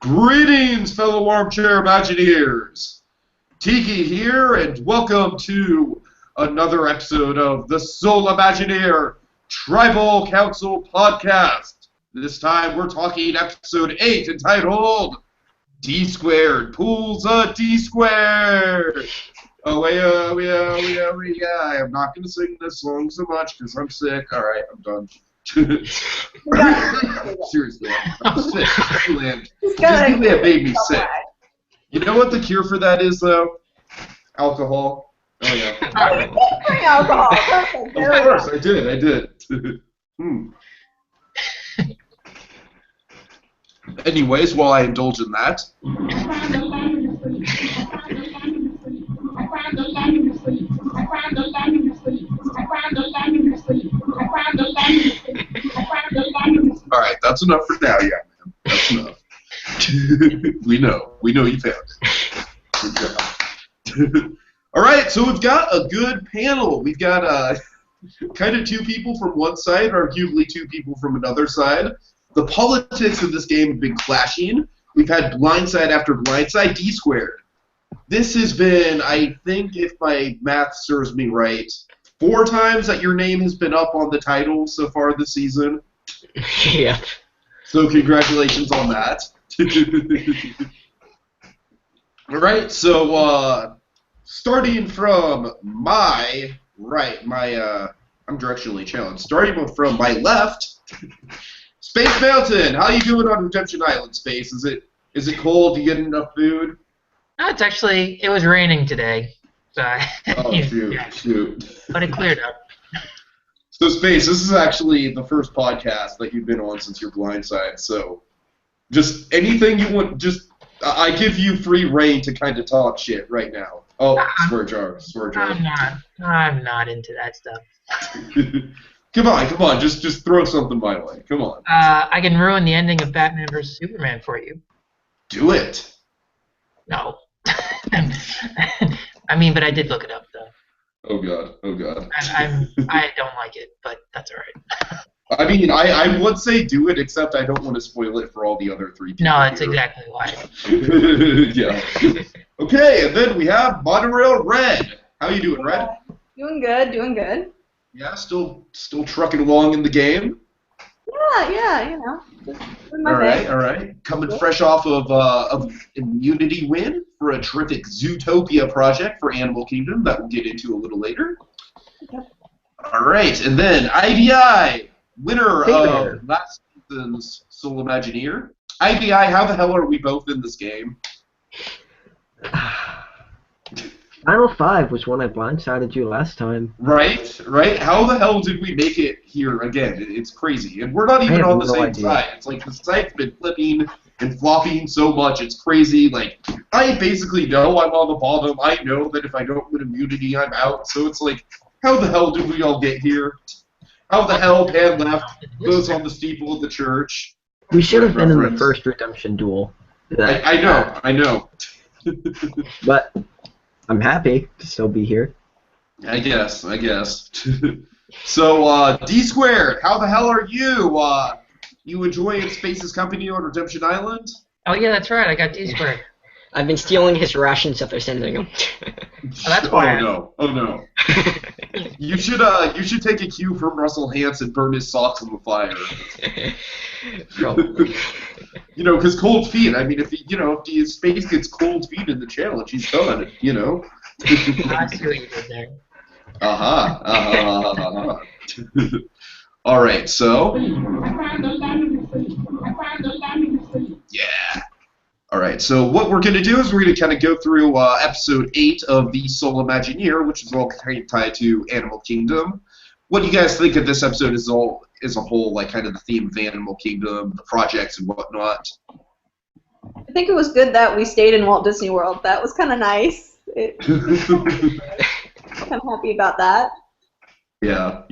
Greetings, fellow armchair Imagineers! Tiki here, and welcome to another episode of the Soul Imagineer Tribal Council Podcast. This time we're talking episode 8, entitled DSquared Pulls a DSquared! Oh, yeah. I'm not going to sing this song so much because I'm sick. Alright, I'm done. Seriously, I'm sick. Disneyland made me sick. You know what the cure for that is, though? Alcohol. Oh, yeah. Bring alcohol. Perfect. Of course, I did. Anyways, while I indulge in that... Alright, that's enough for now, yeah, man. That's enough. We know you found it. Good job. Alright, so we've got a good panel. We've got kind of two people from one side, arguably two people from another side. The politics of this game have been clashing. We've had blindside after blindside, DSquared. This has been, I think, if my math serves me right, 4 times that your name has been up on the title so far this season. Yeah. So congratulations on that. Alright, so starting from my right, I'm directionally challenged. Starting from my left, Space Mountain, how you doing on Redemption Island, Space? Is it cold? Do you get enough food? No, it was raining today. So oh, shoot. But it cleared up. So, Space, this is actually the first podcast that you've been on since your blindside, so just anything you want, I give you free reign to kind of talk shit right now. Oh, swear jar. I'm not into that stuff. Come on, just throw something my way. Come on. I can ruin the ending of Batman vs. Superman for you. Do it. No. I mean, but I did look it up, though. Oh God. I don't like it, but that's all right. I mean, I would say do it, except I don't want to spoil it for all the other 3 people. No, that's exactly why. Yeah. Okay, and then we have Monorail Red. How you doing, Red? Doing good. Yeah, still trucking along in the game. Yeah, doing my best. All right. Coming fresh off of immunity win for a terrific Zootopia project for Animal Kingdom that we'll get into a little later. Yep. All right, and then IVI, winner of last season's Soul Imagineer. IVI, how the hell are we both in this game? Final 5 was when I blindsided you last time. Right. How the hell did we make it here again? It's crazy. And we're not even on the same side. It's like the site's been flipping and flopping so much, it's crazy. Like, I basically know I'm on the bottom. I know that if I don't win immunity, I'm out. So it's like, how the hell did we all get here? How the hell Pan left goes on the steeple of the church? We should have been in the first redemption duel. I know. But I'm happy to still be here. I guess. So, DSquared, how the hell are you? You enjoying Space's company on Redemption Island? Oh yeah, that's right. I got DSquared. I've been stealing his rations that they're sending him. That's why. Oh no. You should take a cue from Russell Hantz and burn his socks on the fire. Probably. Because cold feet. I mean, if Space gets cold feet in the challenge, he's done. I see what you did there. All right, so. Yeah. All right, so what we're going to do is we're going to kind of go through episode 8 of the Soul Imagineer, which is all kind of tied to Animal Kingdom. What do you guys think of this episode as a whole, like kind of the theme of Animal Kingdom, the projects and whatnot? I think it was good that we stayed in Walt Disney World. That was kind of nice. I'm happy about that. Yeah.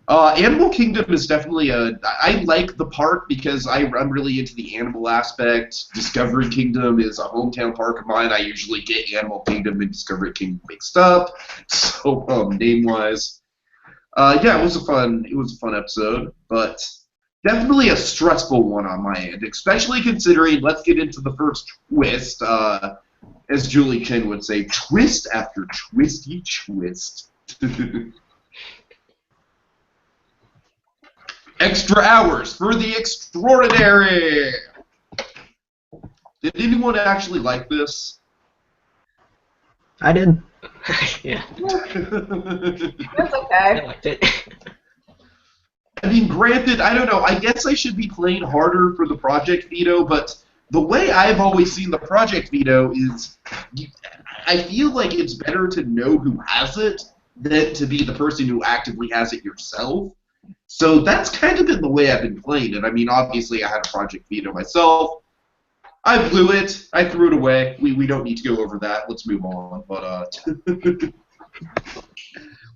Animal Kingdom is definitely I like the park because I'm really into the animal aspect. Discovery Kingdom is a hometown park of mine. I usually get Animal Kingdom and Discovery Kingdom mixed up. So name-wise, yeah, it was a fun episode. But definitely a stressful one on my end, especially considering, let's get into the first twist, as Julie Chen would say, twist after twisty twist. Extra hours for the extraordinary! Did anyone actually like this? I did. Yeah, That's I okay. liked it. I mean, granted, I don't know, I guess I should be playing harder for the Project Veto, but the way I've always seen the Project Veto is, I feel like it's better to know who has it than to be the person who actively has it yourself. So that's kind of been the way I've been playing it. I mean, obviously I had a Project Veto myself. I blew it. I threw it away. We don't need to go over that. Let's move on. But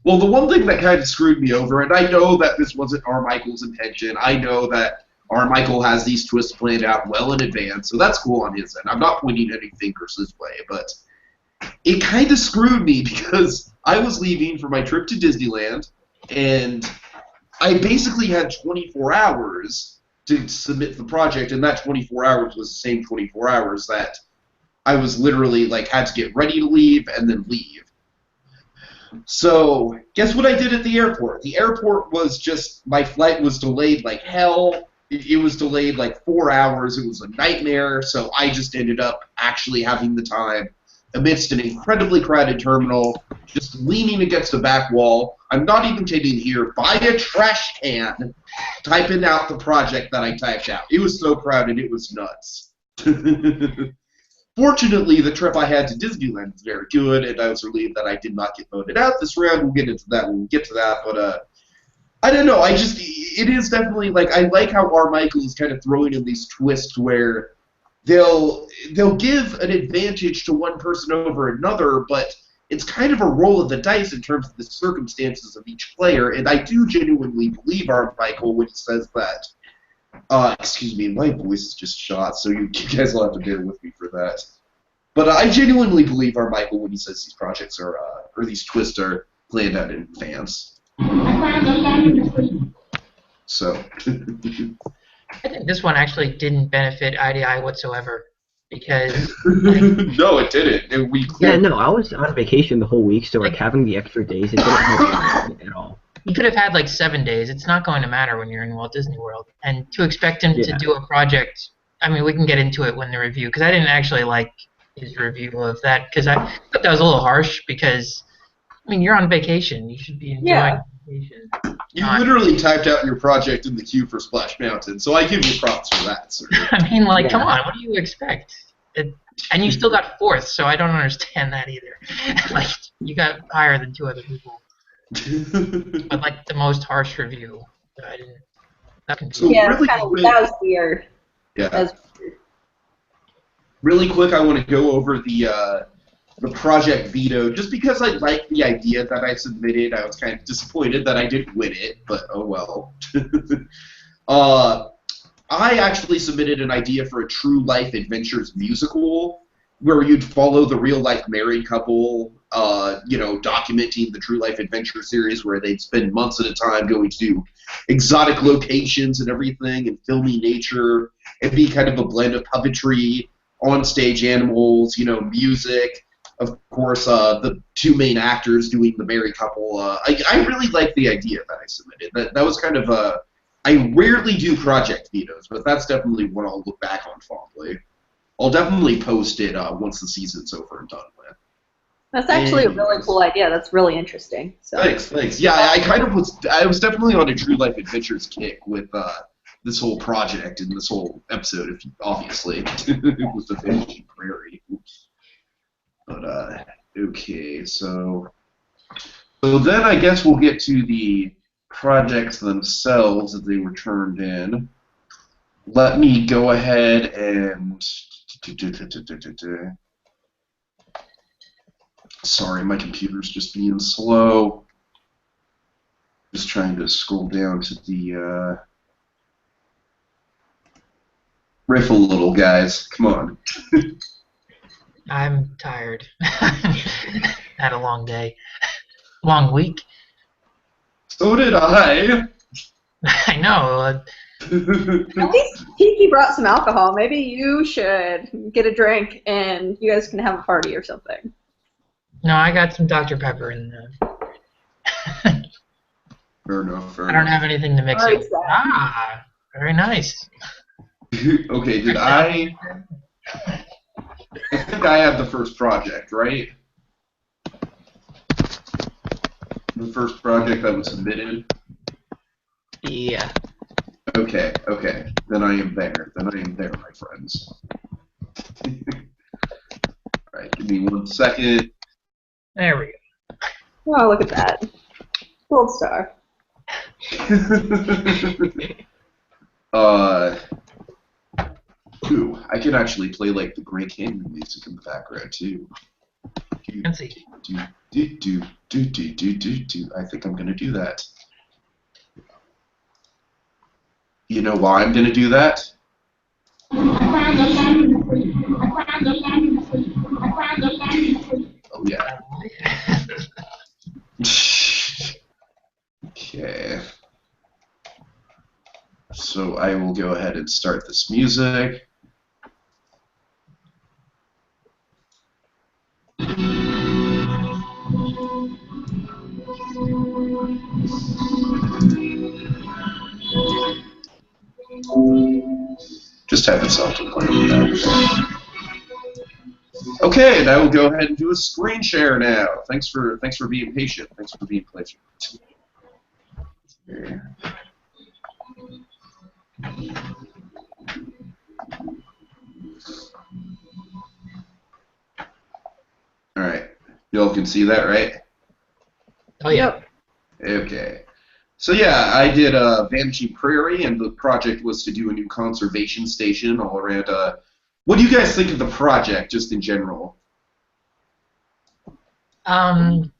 well, the one thing that kind of screwed me over, and I know that this wasn't Armichael's intention. I know that Armichael has these twists planned out well in advance, so that's cool on his end. I'm not pointing any fingers his way, but it kind of screwed me because I was leaving for my trip to Disneyland, and I basically had 24 hours to submit the project, and that 24 hours was the same 24 hours that I was literally, like, had to get ready to leave and then leave. So, guess what I did at the airport? The airport was just, my flight was delayed like hell. It was delayed like 4 hours. It was a nightmare, so I just ended up actually having the time amidst an incredibly crowded terminal, just leaning against a back wall. I'm not even kidding here, by a trash can, typing out the project that I typed out. It was so crowded, it was nuts. Fortunately, the trip I had to Disneyland was very good, and I was relieved that I did not get voted out this round. We'll get into that when we get to that, but I don't know. It is definitely, like, I like how Armichael is kind of throwing in these twists where they'll give an advantage to one person over another, but it's kind of a roll of the dice in terms of the circumstances of each player, and I do genuinely believe Armichael when he says that. Excuse me, my voice is just shot, so you guys will have to bear with me for that. But I genuinely believe Armichael when he says these projects are, or these twists are planned out in advance. So. I think this one actually didn't benefit IDI whatsoever because No, it didn't. Yeah, no, I was on vacation the whole week, so like having the extra days, it didn't help at all. you could have had like 7 days. It's not going to matter when you're in Walt Disney World. And to expect him to do a project, I mean, we can get into it when the review, because I didn't actually like his review of that, because I thought that was a little harsh, because, I mean, you're on vacation. You should be enjoying vacation. You literally typed out your project in the queue for Splash Mountain, so I give you props for that, sir. I mean, like, come on, what do you expect? And you still got 4th, so I don't understand that either. Like, you got higher than 2 other people. But, like, the most harsh review. I didn't. So Yeah, really that quick, was weird. yeah. That was weird. Really quick, I want to go over the project veto, just because I liked the idea that I submitted. I was kind of disappointed that I didn't win it, but oh well. I actually submitted an idea for a true life adventures musical where you'd follow the real life married couple, documenting the true life adventure series where they'd spend months at a time going to exotic locations and everything and filming nature. It'd be kind of a blend of puppetry, on-stage animals, music. Of course, the 2 main actors doing the married couple. I really liked the idea that I submitted. That was kind of a... I rarely do project vetoes, but that's definitely what I'll look back on fondly. I'll definitely post it once the season's over and done with. That's actually a really cool idea. That's really interesting. So. Thanks. Yeah, I was definitely on a true life adventures kick with this whole project and this whole episode, obviously. It was the Vacation Prairie. But, okay, so then I guess we'll get to the projects themselves as they were turned in. Let me go ahead and... Sorry, my computer's just being slow. Just trying to scroll down to the... Riff a little, guys. Come on. I'm tired. Had a long day. Long week. So did I. I know. At least Tiki brought some alcohol. Maybe you should get a drink and you guys can have a party or something. No, I got some Dr. Pepper in the... Fair enough. I don't have anything to mix it with. Ah, very nice. Okay, did I think I had the first project, right? The first project that was submitted? Yeah. Okay. Then I am there. My friends. Alright, give me 1 second. There we go. Oh, look at that. Gold star. Ooh, I can actually play like the Grand Canyon music in the background too. Fancy. Do. I think I'm gonna do that. You know why I'm gonna do that? Oh yeah. Okay. So I will go ahead and start this music. Just have it self-playing. Okay, and I will go ahead and do a screen share now. Thanks for being patient. Thanks for being patient. Here. All right, y'all can see that, right? Oh yeah. Okay. So yeah, I did Vanishing Prairie, and the project was to do a new conservation station all around. What do you guys think of the project, just in general? It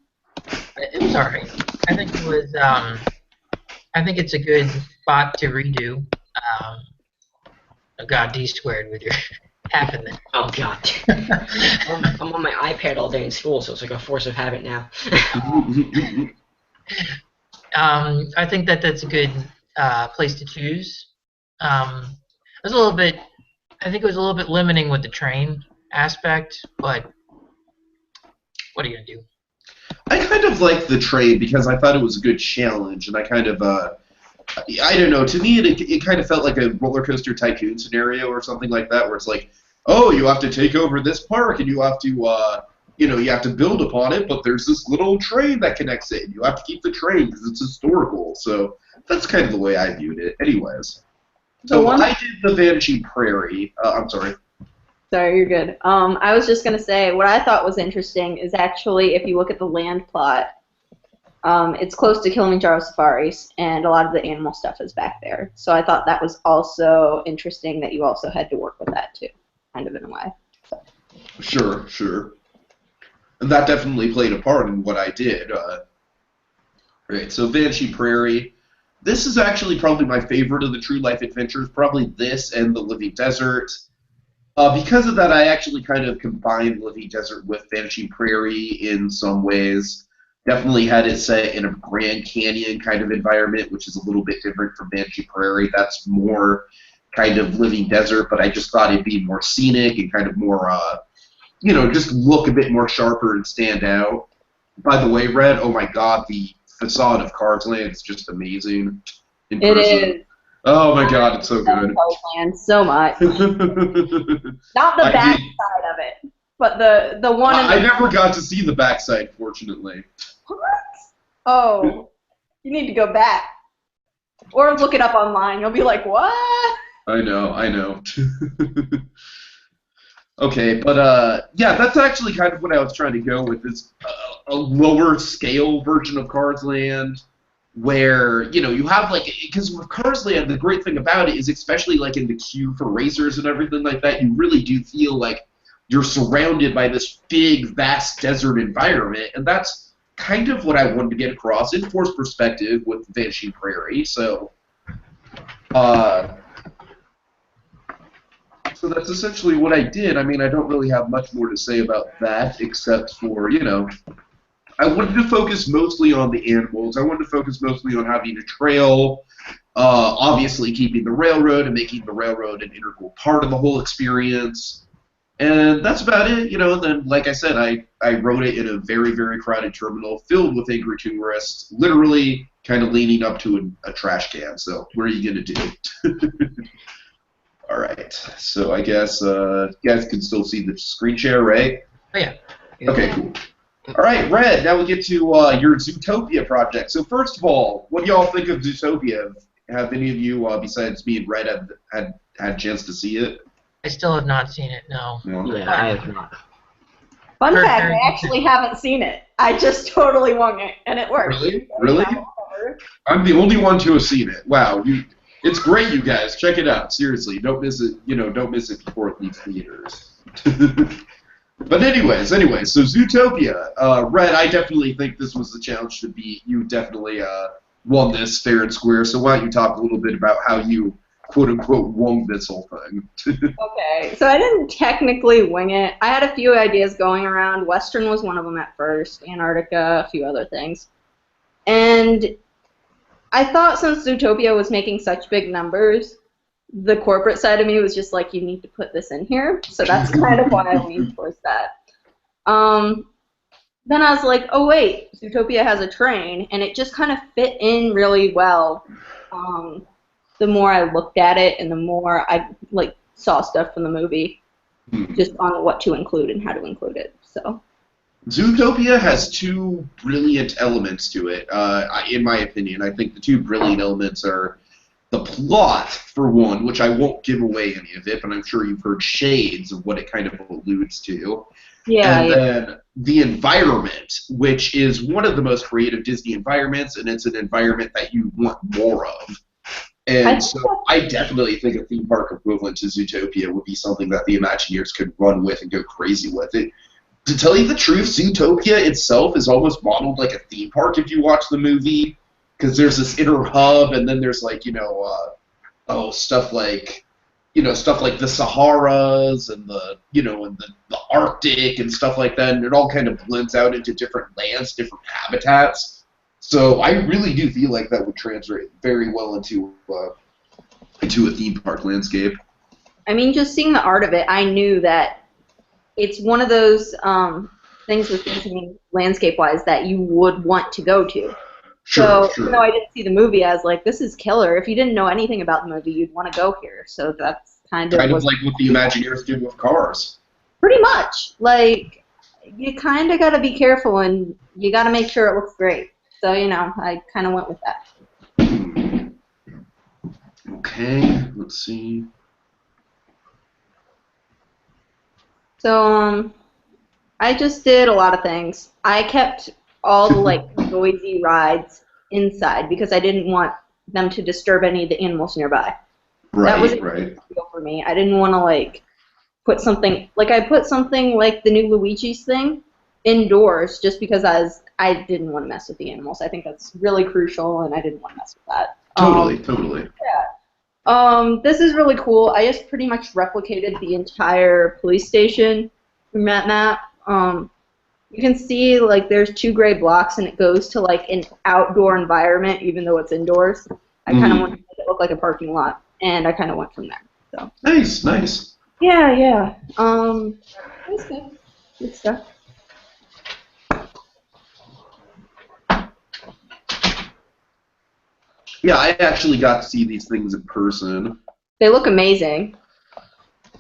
was alright. I think it was. I think it's a good spot to redo. Oh God, DSquared with your habit there. Oh God. I'm on my iPad all day in school, so it's like a force of habit now. I think that's a good place to choose. It was a little bit. I think it was a little bit limiting with the train aspect, but what are you gonna do? I kind of liked the trade because I thought it was a good challenge, and I kind of, I don't know, to me it kind of felt like a roller coaster tycoon scenario or something like that, where it's like, oh, you have to take over this park, and you have to, you have to build upon it, but there's this little train that connects it, and you have to keep the train because it's historical. So that's kind of the way I viewed it. Anyways, so I did the Vanishing Prairie. I'm sorry. Sorry, you're good. I was just going to say, what I thought was interesting is actually, if you look at the land plot, it's close to Kilimanjaro Safaris, and a lot of the animal stuff is back there. So I thought that was also interesting that you also had to work with that, too, kind of in a way. Sure. And that definitely played a part in what I did. Right, so Vanishing Prairie. This is actually probably my favorite of the True Life Adventures, probably this and The Living Desert. Because of that, I actually kind of combined Living Desert with Vanishing Prairie in some ways. Definitely had it set in a Grand Canyon kind of environment, which is a little bit different from Vanishing Prairie. That's more kind of Living Desert, but I just thought it'd be more scenic and kind of more, just look a bit more sharper and stand out. By the way, Red, oh my God, the facade of Cars Land is just amazing in person. It is. Oh my God, it's so good. So much. Not the back side of it, but the one. I never got to see the backside, fortunately. What? Oh, you need to go back, or look it up online. You'll be like, what? I know. Okay, but yeah, that's actually kind of what I was trying to go with, is a lower scale version of Cars Land, where, you have, because with Cars Land, the great thing about it is, especially, in the queue for racers and everything like that, you really do feel like you're surrounded by this big, vast desert environment, and that's kind of what I wanted to get across in forced perspective with Vanishing Prairie, so that's essentially what I did. I mean, I don't really have much more to say about that, except for, I wanted to focus mostly on the animals. I wanted to focus mostly on having a trail Obviously keeping the railroad and making the railroad an integral part of the whole experience. And that's about it, And then, like I said, I wrote it in a very, very crowded terminal filled with angry tourists, literally kind of leaning up to a trash can. So what are you going to do? All right. So I guess you guys can still see the screen share, right? Oh, yeah. Okay, cool. All right, Red, now we get to your Zootopia project. So first of all, what do y'all think of Zootopia? Have any of you, besides me and Red, had a chance to see it? I still have not seen it, no. Yeah, I have not. Fun Heard fact, very I good actually haven't seen it. I just totally won it, and it worked. Really? Really? I'm the only one to have seen it. Wow, it's great, you guys. Check it out. Seriously, don't miss it. Don't miss it before it leaves theaters. But anyways, so Zootopia. Red, I definitely think this was the challenge to beat. You definitely won this fair and square. So why don't you talk a little bit about how you quote-unquote won this whole thing? Okay, so I didn't technically wing it. I had a few ideas going around. Western was one of them at first, Antarctica, a few other things. And I thought since Zootopia was making such big numbers, the corporate side of me was just like, you need to put this in here. So that's kind of why I leaned towards that. Then I was like, oh wait, Zootopia has a train, and it just kind of fit in really well. The more I looked at it and the more I saw stuff from the movie just on what to include and how to include it. So Zootopia has two brilliant elements to it, in my opinion. I think the two brilliant elements are the plot, for one, which I won't give away any of it, but I'm sure you've heard shades of what it kind of alludes to. yeah, And then the environment, which is one of the most creative Disney environments, and it's an environment that you want more of. And so I definitely think a theme park equivalent to Zootopia would be something that the Imagineers could run with and go crazy with it. To tell you the truth, Zootopia itself is almost modeled like a theme park if you watch the movie, because there's this inner hub, and then there's stuff like the Saharas and the Arctic and stuff like that, and it all kind of blends out into different lands, different habitats. So I really do feel like that would translate very well into a theme park landscape. I mean, just seeing the art of it, I knew that it's one of those things with Disney landscape-wise that you would want to go to. Sure. Even though I didn't see the movie, I was like, this is killer. If you didn't know anything about the movie, you'd want to go here. So that's kind of like what the Imagineers did with Cars. Pretty much. Like, you kind of got to be careful, and you got to make sure it looks great. So, I kind of went with that. Okay, let's see. So, I just did a lot of things. I kept all the, noisy rides inside because I didn't want them to disturb any of the animals nearby. Right, that was a right. big deal for me. I didn't want to, put something, I put something like the new Luigi's thing indoors just because I didn't want to mess with the animals. I think that's really crucial, and I didn't want to mess with that. Totally. Yeah. This is really cool. I just pretty much replicated the entire police station from that map. You can see, there's 2 gray blocks, and it goes to, an outdoor environment, even though it's indoors. I kind of wanted to make it look like a parking lot, and I kind of went from there. So. Nice. Yeah. It was good. Good stuff. Yeah, I actually got to see these things in person. They look amazing.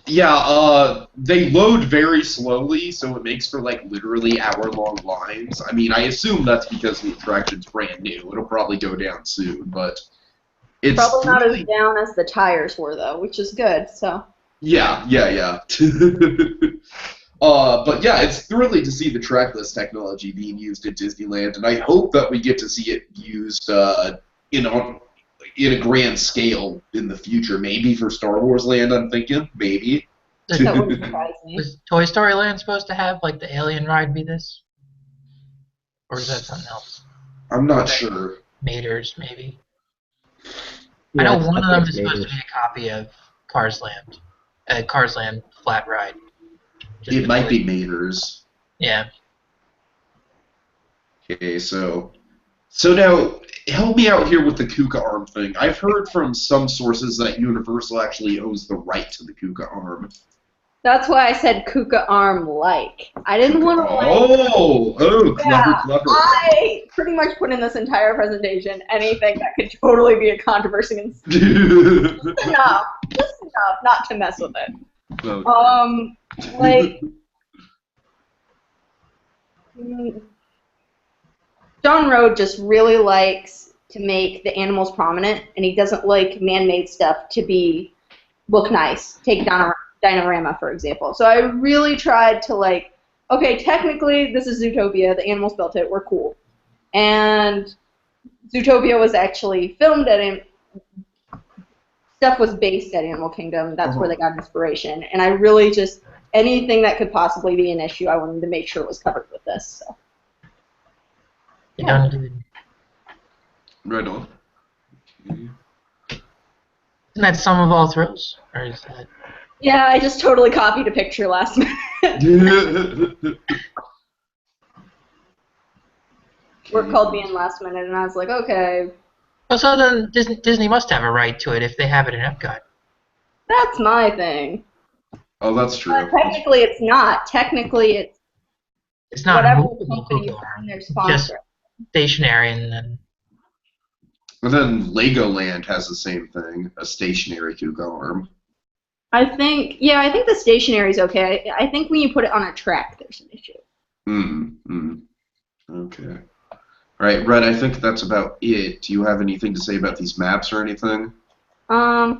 Yeah, they load very slowly, so it makes for, literally hour-long lines. I mean, I assume that's because the attraction's brand new. It'll probably go down soon, but it's probably not as down as the tires were, though, which is good, so. Yeah. But yeah, it's thrilling to see the trackless technology being used at Disneyland, and I hope that we get to see it used in a grand scale in the future. Maybe for Star Wars Land, I'm thinking. Maybe. That wouldn't surprise me. Was Toy Story Land supposed to have, the alien ride be this? Or is that something else? I'm not sure. Mater's, maybe. Yeah, I know I one of think them it's is supposed to be a copy of Cars Land. Cars Land Flat Ride. It might be Mater's. Yeah. Okay, so So now, help me out here with the Kuka arm thing. I've heard from some sources that Universal actually owns the right to the Kuka arm. That's why I said Kuka arm-like. I didn't want to Clever. I pretty much put in this entire presentation anything that could totally be a controversy and just enough not to mess with it. Okay. Like, John Rode just really likes to make the animals prominent, and he doesn't like man-made stuff to look nice. Take Dinorama, for example. So I really tried to, like, okay, technically this is Zootopia. The animals built it. We're cool. And Zootopia was actually filmed stuff was based at Animal Kingdom. That's where they got inspiration. And I really just, anything that could possibly be an issue, I wanted to make sure it was covered with this. So. Yeah. Right on. Isn't that Sum of All Thrills? Or is that... Yeah, I just totally copied a picture last minute. Work called me in last minute, and I was like, okay. Well, so then Disney must have a right to it if they have it in Epcot. That's my thing. Oh, that's true. But technically, it's not. Technically, it's not whatever movable company their sponsor. Just stationary and then... And then Legoland has the same thing, a stationary Kuka arm. I think the stationary is okay. I think when you put it on a track, there's an issue. Okay. All right, Red, I think that's about it. Do you have anything to say about these maps or anything? I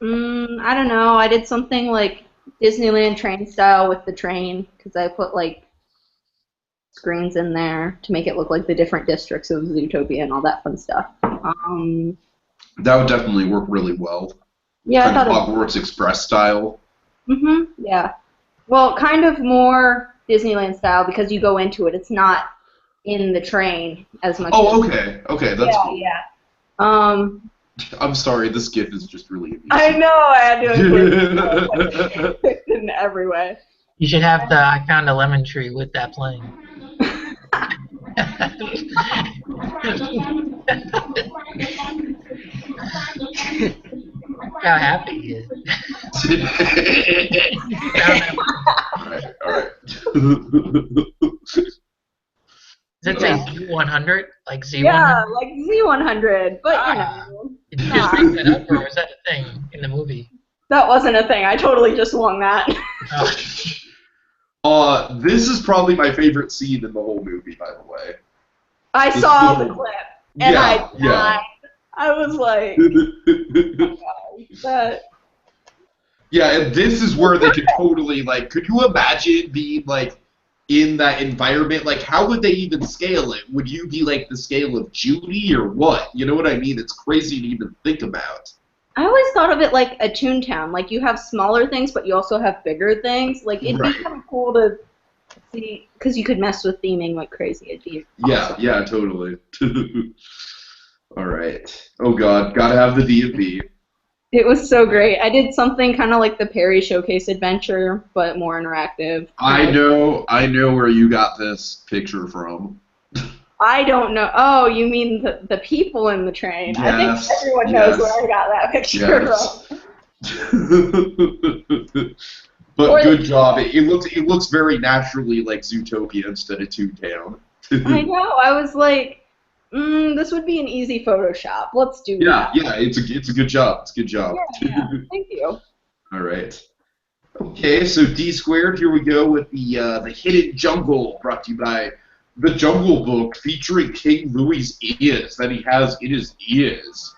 don't know. I did something like Disneyland train style with the train, because I put, like, screens in there to make it look like the different districts of Zootopia and all that fun stuff. That would definitely work really well. Yeah, kind of Hogwarts Express style. Yeah. Well, kind of more Disneyland style because you go into it. It's not in the train as much. Oh, okay. Okay, that's cool. Yeah. I'm sorry, this GIF is just really amusing. I know, I had to include it in every way. You should have the I found a lemon tree with that playing. How happy he is. Alright. Does it say Z100? Like Z100? Yeah, like Z100, but you know. Did you just make that up, or was that a thing in the movie? That wasn't a thing. I totally just swung that. This is probably my favorite scene in the whole movie, by the way. I saw the clip, and I died. Yeah. I was like, Yeah, and this is where they could totally, like, could you imagine being, like, in that environment? Like, how would they even scale it? Would you be, like, the scale of Judy or what? You know what I mean? It's crazy to even think about. I always thought of it like a Toontown. Like, you have smaller things, but you also have bigger things. Like, it'd be kind of cool to see, because you could mess with theming like crazy. It'd be awesome. Yeah, totally. All right. Oh, God. Gotta have the D&B. It was so great. I did something kind of like the Perry Showcase Adventure, but more interactive. I know where you got this picture from. I don't know. Oh, you mean the people in the train. Yes, I think everyone knows where I got that picture from. But good job. It looks very naturally like Zootopia instead of Toontown. I know. I was like, this would be an easy Photoshop. Let's do that. Yeah, it's a good job. It's a good job. Yeah. Thank you. All right. Okay, so DSquared, here we go with the Hidden Jungle, brought to you by The Jungle Book, featuring King Louie's ears that he has in his ears.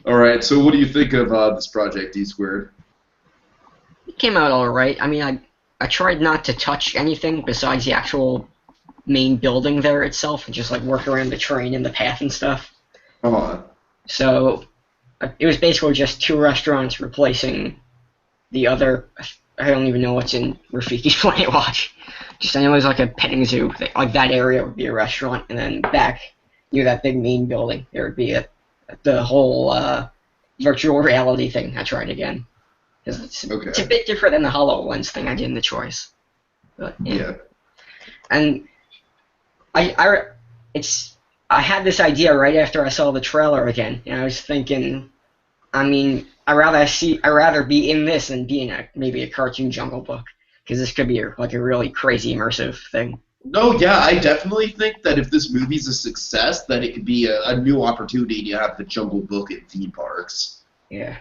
All right, so what do you think of this project, DSquared? It came out all right. I mean, I tried not to touch anything besides the actual main building there itself, and just like work around the train and the path and stuff. So it was basically just two restaurants replacing the other. I don't even know what's in Rafiki's Planet Watch. Just I know it was like a petting zoo. Like that area would be a restaurant, and then back near that big main building there would be the whole virtual reality thing. I tried again. It's Okay. a bit different than the HoloLens thing I did in the choice. But, Yeah. And I had this idea right after I saw the trailer again, and I was thinking, I mean, I'd rather be in this than be in maybe a cartoon Jungle Book, because this could be like a really crazy immersive thing. No, yeah, I definitely think that if this movie's a success, that it could be a new opportunity to have the Jungle Book at theme parks. Yeah.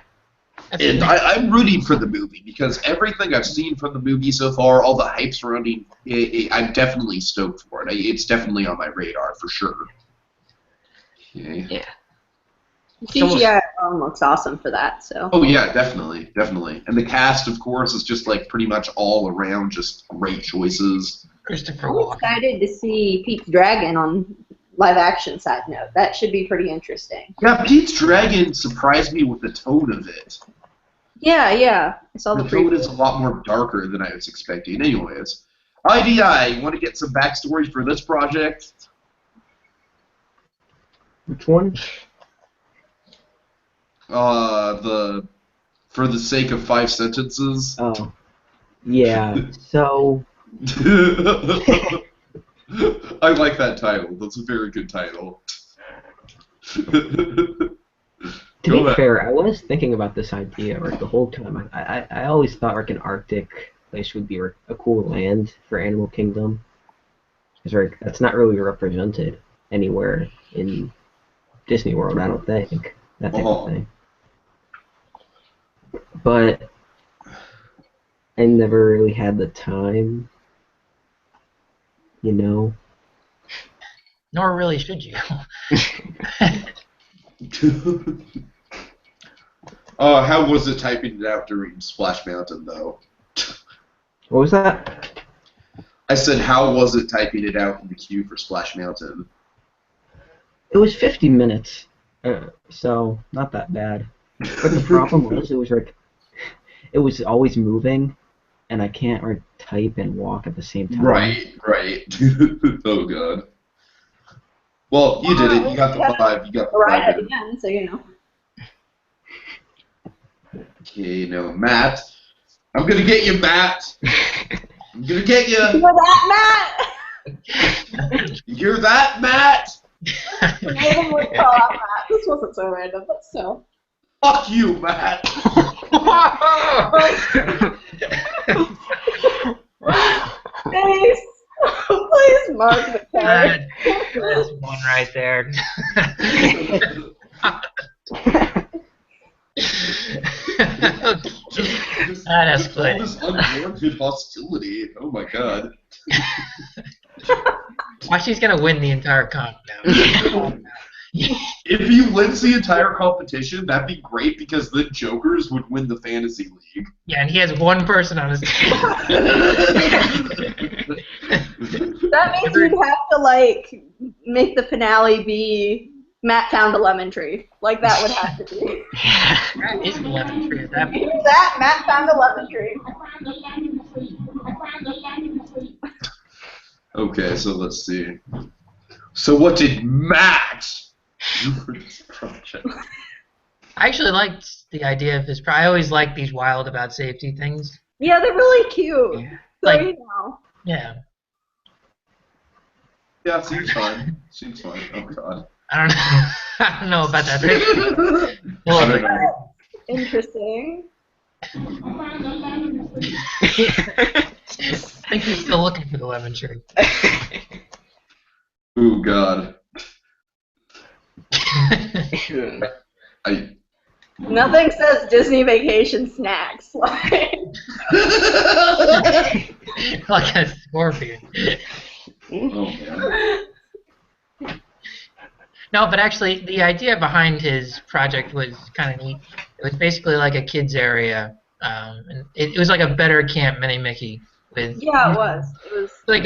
And I'm rooting for the movie because everything I've seen from the movie so far, all the hype surrounding it, I'm definitely stoked for it. It's definitely on my radar for sure. Okay. Yeah. CGI looks awesome for that. So. Oh yeah, definitely, definitely. And the cast, of course, is just like pretty much all around just great choices. Christopher I'm Walken. excited to see Pete's Dragon on live action side note. That should be pretty interesting. Yeah, Pete's Dragon surprised me with the tone of it. Yeah, yeah. I saw the tone preview. is a lot more darker than I was expecting. Anyways, IDI, you want to get some backstory for this project? Which one? For the sake of 5 sentences. Oh. Yeah, so... I like that title. That's a very good title. To be fair, I was thinking about this idea like the whole time. I always thought like an Arctic place would be a cool land for Animal Kingdom. Because that's not really represented anywhere in Disney World, I don't think. That type of thing. But I never really had the time, you know. Nor really should you. How was it typing it out during Splash Mountain, though? What was that? I said, how was it typing it out in the queue for Splash Mountain? It was 50 minutes, so not that bad. But the problem was, it was always moving, and I can't type and walk at the same time. Right. Oh god. Well, you did it. You got the 5. You got the 5. Right at the end, so you know. Okay, now Matt. I'm gonna get you, Matt. I'm gonna get you. You hear that, Matt? You hear that, Matt? Maybe we'll call out Matt. This wasn't so random, but still. Fuck you, Matt. Please, please mark the card. That's one right there. That escalated. All this unwarranted hostility. Oh my god. Why she's gonna win the entire comp now. If he wins the entire competition, that'd be great because the Jokers would win the fantasy league. Yeah, and he has one person on his team. That means you'd have to like make the finale be Matt found a lemon tree. Like that would have to be. That is the lemon tree at that You point. hear that? Matt found a lemon tree. Okay, so let's see. So what did Matt do for this project? I actually liked the idea of this. I always like these wild about safety things. Yeah, they're really cute. Yeah. So Like- you know. Yeah. Yeah, seems fine. Seems fine. Oh god. I don't know. I don't know about that. I don't know. Interesting. I think he's still looking for the lemon tree. Oh god. Nothing says Disney vacation snacks like. Like a scorpion. Oh man. No, but actually, the idea behind his project was kind of neat. It was basically like a kids area, and it was like a better Camp Mini Mickey with Yeah, it was. It was like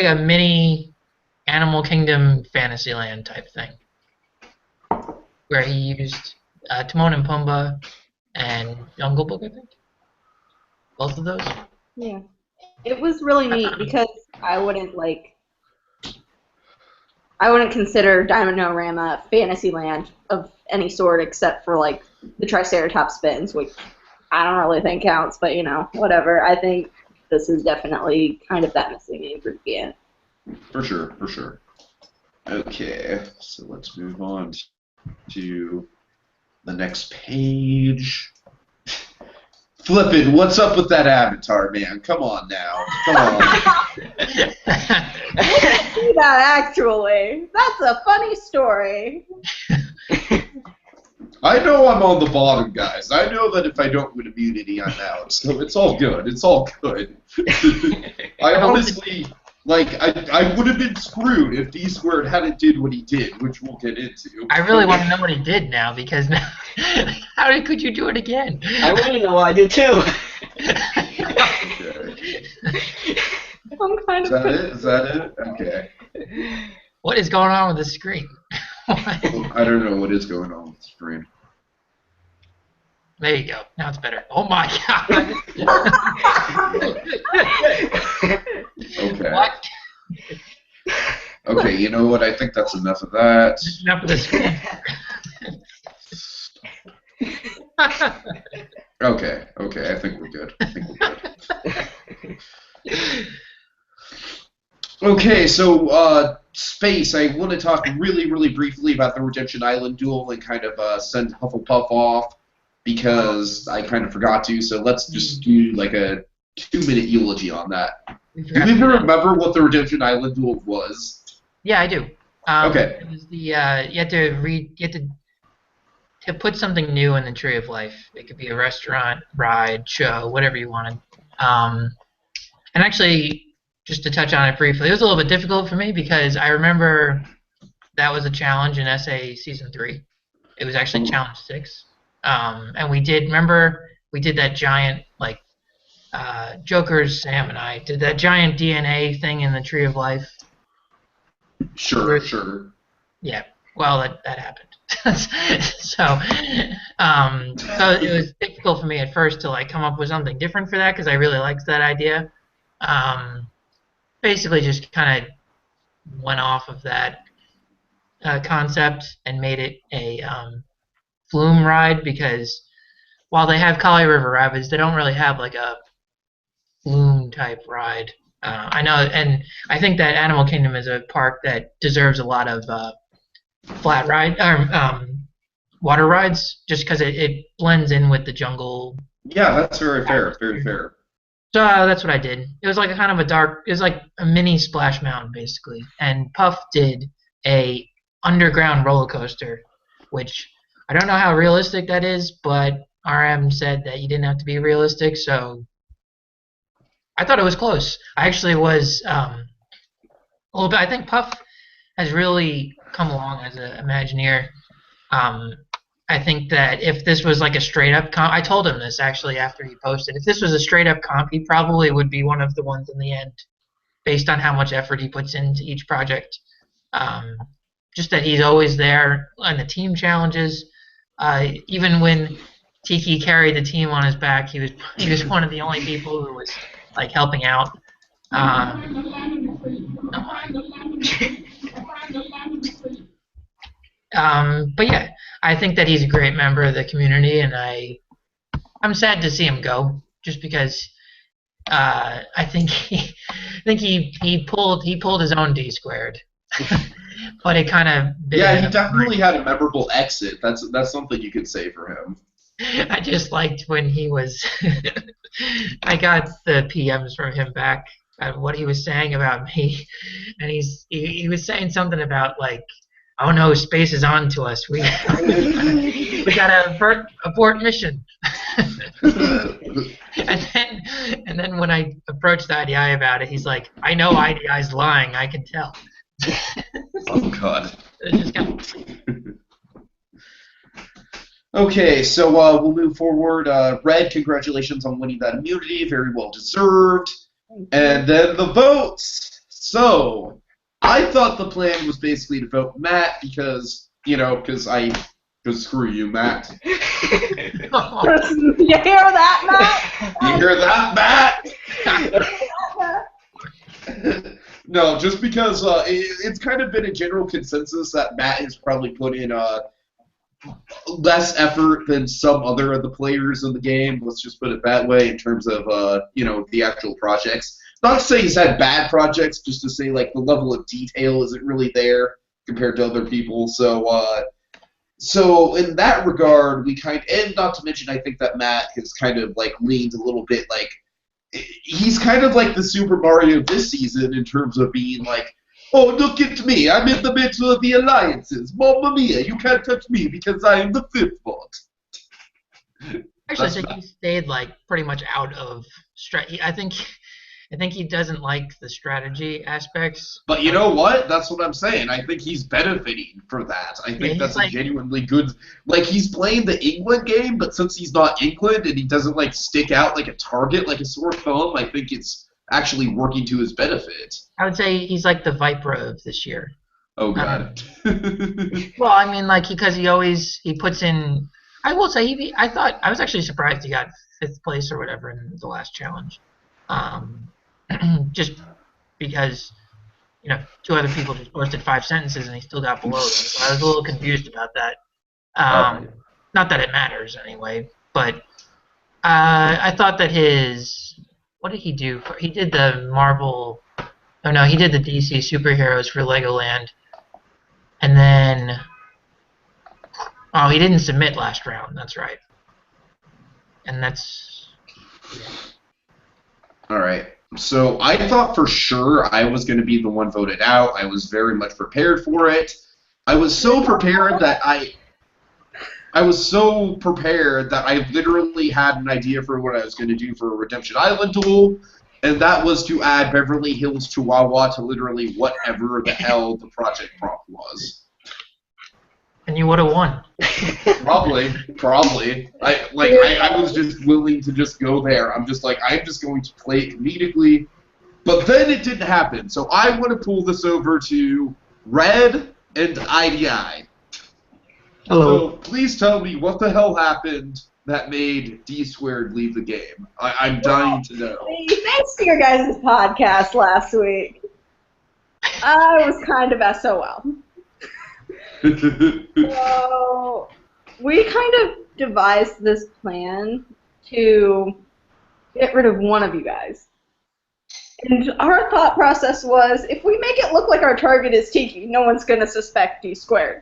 a mini Animal Kingdom Fantasyland type thing, where he used Timon and Pumbaa and Jungle Book, I think, both of those. Yeah. It was really neat because I wouldn't consider Dino-Rama Fantasyland of any sort except for like the Triceratops spins, which I don't really think counts, but whatever. I think this is definitely kind of that missing ingredient. For sure, for sure. Okay, so let's move on to the next page. Flippin', what's up with that avatar, man? Come on now. Come on. See that, actually. That's a funny story. I know I'm on the bottom, guys. I know that if I don't win immunity, I'm out. So it's all good. It's all good. I honestly... I would have been screwed if DSquared hadn't did what he did, which we'll get into. I really want to know what he did now, because now, could you do it again? I want to know what I did too. Okay. I'm Is that it? Okay. What is going on with the screen? I don't know what is going on with the screen. There you go. Now it's better. Oh my god. Okay. What? Okay, you know what? I think that's enough of that. Enough of the screen. Okay, I think we're good. Okay, so space. I want to talk really, really briefly about the Redemption Island duel and kind of send Hufflepuff off because I kind of forgot to. So let's just do like a 2-minute eulogy on that. Do you even remember what the Redemption Island duel was? Yeah, I do. Okay. It was the you had to put something new in the Tree of Life. It could be a restaurant, ride, show, whatever you wanted. And actually, just to touch on it briefly, it was a little bit difficult for me because I remember that was a challenge in SA Season 3. It was actually Challenge 6. And we did that giant, Joker's Sam and I did that giant DNA thing in the Tree of Life. Sure. Yeah, well, that happened. So it was difficult for me at first to come up with something different for that because I really liked that idea. Basically, just kind of went off of that concept and made it a flume ride because while they have Kali River Rapids, they don't really have a flume type ride. I know, and I think that Animal Kingdom is a park that deserves a lot of flat ride water rides, just because it blends in with the jungle. Yeah, that's very fair. Very fair. So that's what I did. It was like it was like a mini Splash Mountain basically, and Puff did a underground roller coaster, which I don't know how realistic that is, but RM said that you didn't have to be realistic, so I thought it was close. I actually was a little bit. I think Puff has really come along as an Imagineer. I think that if this was like a straight up comp, I told him this actually after he posted. If this was a straight up comp, he probably would be one of the ones in the end, based on how much effort he puts into each project. Just that he's always there on the team challenges. Even when Tiki carried the team on his back, he was one of the only people who was helping out. But yeah, I think that he's a great member of the community, and I'm sad to see him go, just because I think he pulled his own DSquared, but it kind of he definitely had a memorable exit. That's something you could say for him. I just liked when he was. I got the PMs from him back what he was saying about me, and he was saying something about oh no, space is on to us. We gotta abort mission. and then when I approached IDI about it, he's like, I know IDI's lying. I can tell. Oh God. It just Okay, so we'll move forward. Red, congratulations on winning that immunity. Very well deserved. And then the votes. So, I thought the plan was basically to vote Matt because screw you, Matt. You hear that, Matt? You hear that, Matt? No, just because it's kind of been a general consensus that Matt has probably put in less effort than some other of the players in the game. Let's just put it that way in terms of the actual projects. Not to say he's had bad projects, just to say like the level of detail isn't really there compared to other people. So in that regard, and not to mention, I think that Matt has kind of like leaned a little bit like he's kind of like the Super Mario this season in terms of being like, oh, look at me, I'm in the middle of the alliances. Mamma mia, you can't touch me because I am the fifth bot. Actually, I think he stayed like pretty much out of I think he doesn't like the strategy aspects. But you know what? That's what I'm saying. I think he's benefiting for that. I think that's a genuinely good... Like, he's playing the England game, but since he's not England and he doesn't, like, stick out like a target, like a sore thumb, I think it's actually working to his benefit. I would say he's like the Viper of this year. Oh, God. Well, I mean, like, because he puts in... I will say, I was actually surprised he got 5th place or whatever in the last challenge. Just because, 2 other people just posted 5 sentences and he still got below them. So I was a little confused about that. Not that it matters anyway, but I thought that what did he do? He did the Marvel... Oh no, he did the DC superheroes for Legoland. And then... Oh, he didn't submit last round, that's right. And that's... All right. So I thought for sure I was going to be the one voted out. I was very much prepared for it. I was so prepared that I literally had an idea for what I was going to do for a Redemption Island duel, and that was to add Beverly Hills Chihuahua to literally whatever the hell the project prompt was. And you would have won. Probably. I was just willing to just go there. I'm just going to play it comedically. But then it didn't happen. So I want to pull this over to Red and IDI. Hello. So please tell me what the hell happened that made DSquared leave the game. I'm dying to know. Thanks to your guys' podcast last week. I was kind of SOL. So we kind of devised this plan to get rid of one of you guys. And our thought process was, if we make it look like our target is Tiki, no one's going to suspect DSquared.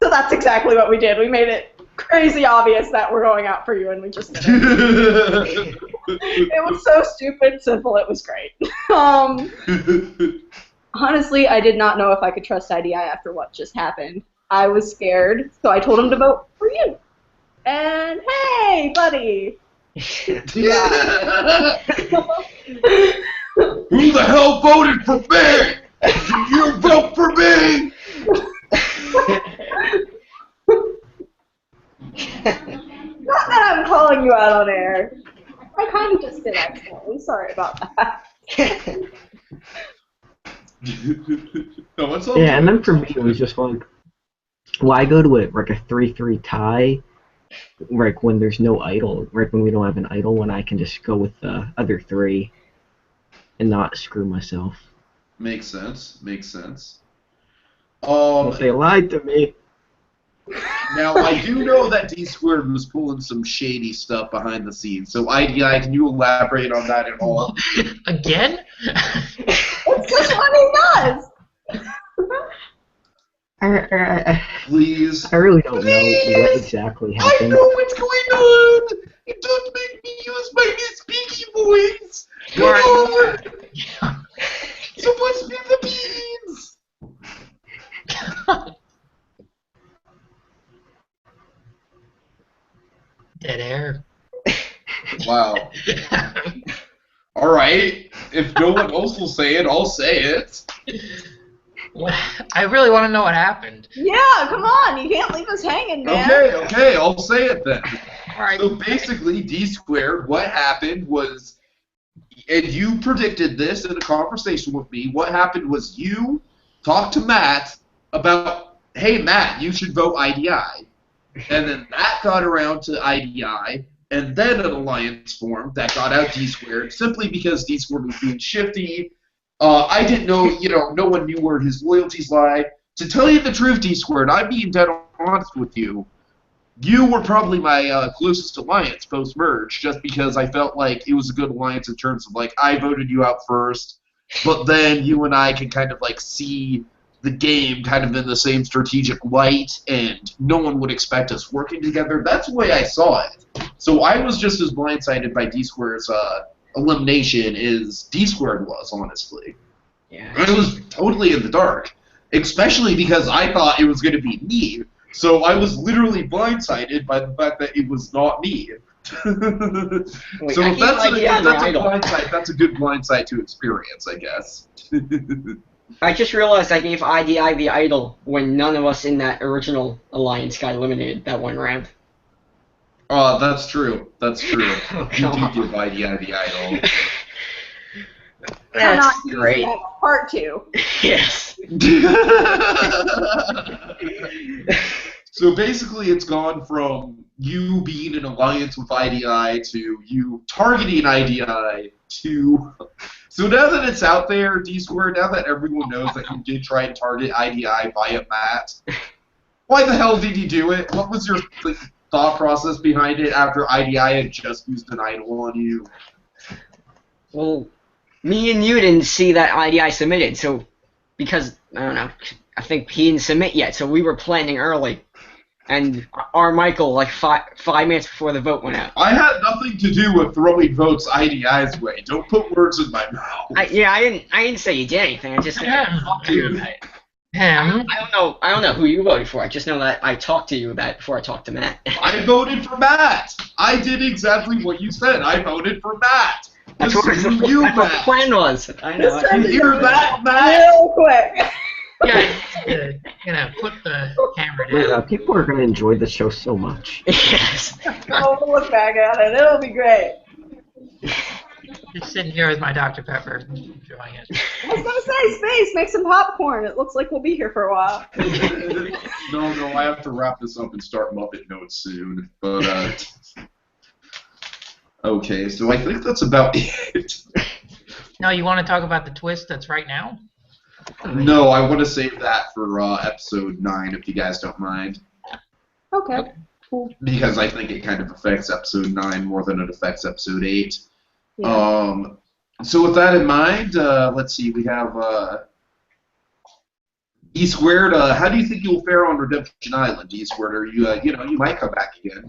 So that's exactly what we did. We made it crazy obvious that we're going out for you, and we just did it. It was so stupid, simple, it was great. Honestly, I did not know if I could trust IDI after what just happened. I was scared, so I told him to vote for you. And hey, buddy! Who the hell voted for me? Did you vote for me? Not that I'm calling you out on air. I kind of just did accidentally. Sorry about that. No, it's all Yeah, and then for me, it was just like, why go to it like a 3-3 tie, like when there's no idol, right when we don't have an idol, when I can just go with the other 3 and not screw myself. Makes sense. But they lied to me. Now, I do know that DSquared was pulling some shady stuff behind the scenes, so IDI, can you elaborate on that at all? Again? It's just what he does! Please. I really don't know what exactly happened. I know what's going on! Don't make me use my speaky voice! Come on! It's supposed to be the beans! Dead air. Wow. Alright. If no one else will say it, I'll say it. I really want to know what happened. Yeah, come on, you can't leave us hanging, man. Okay, I'll say it then. All right. So basically, DSquared, what happened was, and you predicted this in a conversation with me, what happened was you talked to Matt about, hey, Matt, you should vote IDI. And then that got around to IDI, and then an alliance formed that got out DSquared, simply because DSquared was being shifty. I didn't know, no one knew where his loyalties lie. To tell you the truth, DSquared, I'm being dead honest with you. you were probably my closest alliance post-merge, just because I felt like it was a good alliance in terms of, like, I voted you out first, but then you and I can kind of, like, see the game kind of in the same strategic light, and no one would expect us working together. That's the way I saw it. So I was just as blindsided by DSquared's elimination as DSquared was, honestly. Yeah. I was totally in the dark, especially because I thought it was going to be me. So I was literally blindsided by the fact that it was not me. Wait, So if that's a idol. blindside, that's a good blindside to experience, I guess. I just realized I gave IDI the idol when none of us in that original alliance got eliminated that one round. Oh, that's true. That's true. Oh, You come do give IDI the idol. That's great. Part 2. Yes. So basically, it's gone from you being in alliance with IDI to you targeting IDI to. So now that it's out there, DSquared, now that everyone knows that you did try and target IDI via Matt, why the hell did you do it? What was your thought process behind it after IDI had just used an idol on you? Well, me and you didn't see that IDI submitted, so because I don't know, I think he didn't submit yet, so we were planning early. And our Michael, like 5 minutes before the vote went out. I had nothing to do with throwing votes IDI's way. Don't put words in my mouth. I didn't say you did anything. I just talked to you about it. I don't know who you voted for. I just know that I talked to you about it before I talked to Matt. I voted for Matt. I did exactly what you said. I voted for Matt. That's what the plan was. I know. You hear that, Matt? Real quick. Yeah, put the camera down. People are going to enjoy the show so much. Yes. Oh, we'll look back at it. It'll be great. Just sitting here with my Dr. Pepper, enjoying it. I was gonna say, Space, make some popcorn. It looks like we'll be here for a while. No, I have to wrap this up and start Muppet Notes soon. But, okay, so I think that's about it. No, you want to talk about the twist that's right now? No, I want to save that for episode 9, if you guys don't mind. Okay. Cool. Because I think it kind of affects episode 9 more than it affects episode 8. Yeah. So with that in mind, let's see, we have DSquared. How do you think you'll fare on Redemption Island, DSquared? Or you might come back again.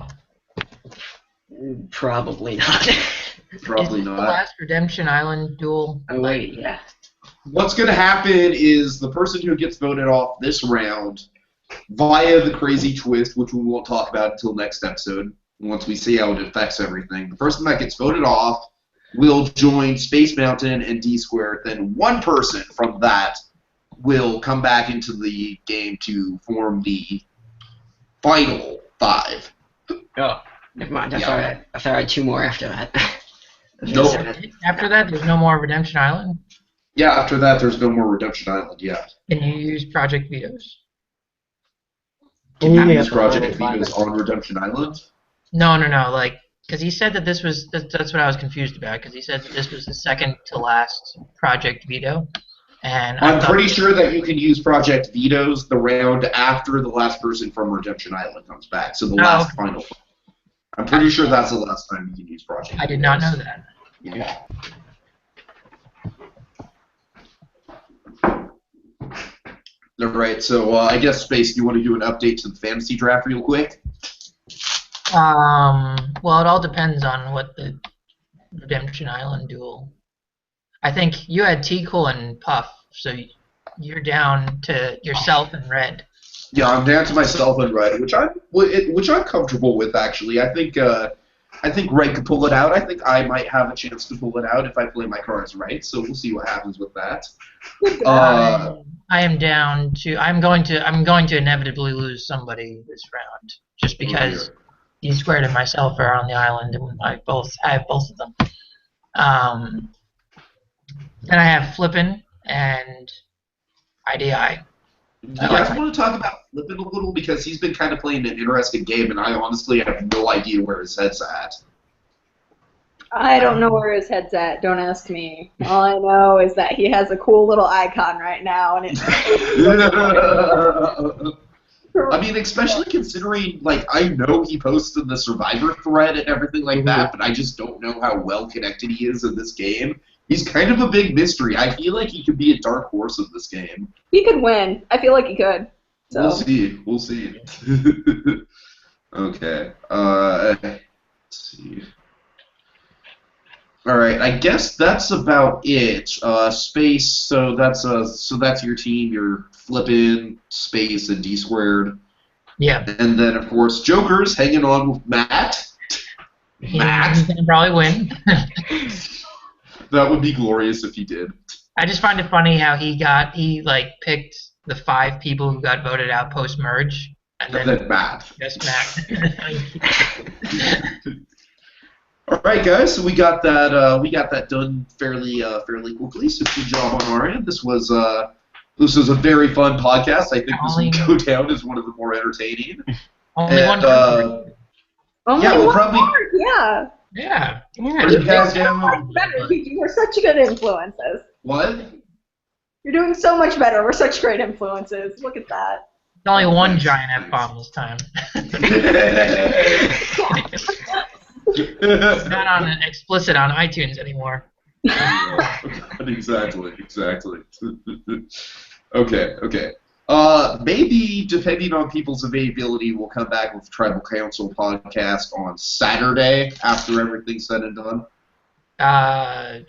Probably not. Probably Is not. The last Redemption Island duel. Oh wait, yeah. What's going to happen is the person who gets voted off this round via the crazy twist, which we won't talk about until next episode, once we see how it affects everything. The person that gets voted off will join Space Mountain and DSquared. Then one person from that will come back into the game to form the final 5. Oh, never mind. I thought I had 2 more after that. Nope. After that, there's no more Redemption Island? Yeah, after that, there's no more Redemption Island, yeah. Can you use Project Vetoes? Can you use Project Vetoes on Redemption Island? No, like, because he said that this was, that's what I was confused about, because he said that this was the second to last Project Veto. And I'm pretty sure that you can use Project Vetoes the round after the last person from Redemption Island comes back, so the last final. I'm pretty sure that's the last time you can use Project Vetoes. I did not know that. Yeah. Alright, so I guess, Space, do you want to do an update to the fantasy draft real quick? Well, it all depends on what the Redemption Island duel. I think you had Tiki and Puff, so you're down to yourself and Red. Yeah, I'm down to myself and Red, which I'm comfortable with, actually. I think Red could pull it out. I think I might have a chance to pull it out if I play my cards right. So we'll see what happens with that. I am down to. I'm going to inevitably lose somebody this round, just because DSquared and myself are on the island, and I have both of them. Then I have Flippin and IDI. Do you guys want to talk about Flippin a little, because he's been kind of playing an interesting game, and I honestly have no idea where his head's at. I don't know where his head's at. Don't ask me. All I know is that he has a cool little icon right now, and it's I mean, especially considering, like, I know he posts in the Survivor thread and everything like that, but I just don't know how well connected he is in this game. He's kind of a big mystery. I feel like he could be a dark horse of this game. He could win. I feel like he could. So. We'll see. We'll see. Okay. Let's see. All right. I guess that's about it. Space. So that's your team. You're Flippin', Space, and DSquared. Yeah. And then of course Joker's hanging on with Matt. He's gonna probably win. That would be glorious if he did. I just find it funny how he picked the 5 people who got voted out post merge, and then Matt. Just Matt. All right, guys. So we got that done fairly quickly. So good job on our end. This was a very fun podcast. I think this will go down as one of the more entertaining. Only one. We'll probably. Yeah. Yeah. You guys We're such good influences. What? You're doing so much better. We're such great influences. Look at that. There's only one giant F-bomb this time. It's not on explicit on iTunes anymore. Exactly. Okay. Maybe, depending on people's availability, we'll come back with Tribal Council podcast on Saturday after everything's said and done. I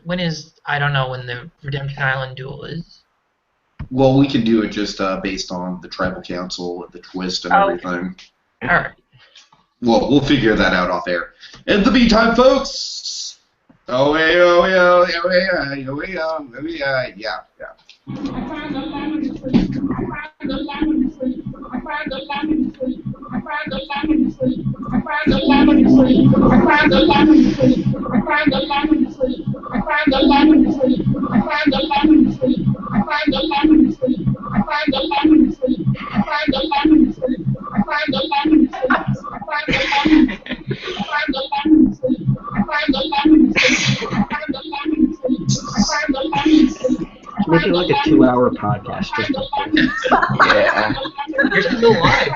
don't know when the Redemption Island duel is. Well, we can do it just based on the Tribal Council and the twist and everything. All right. Well, we'll figure that out off air. In the meantime, folks, yeah. I find the lemon tree. I find the lemon tree. I find the lemon tree. I find the lemon tree. I find the lemon tree. I find the lemon tree. I find the lemon tree. I find the lemon tree. I find the lemon tree. I find the lemon tree. I find the lemon tree. I find the lemon tree. I find the lemon tree. I find the lemon tree. I find the lemon tree. I find the lemon tree. I find the lemon tree. I find the lemon tree. Make it like a 2-hour podcast. Just Yeah. You're still live.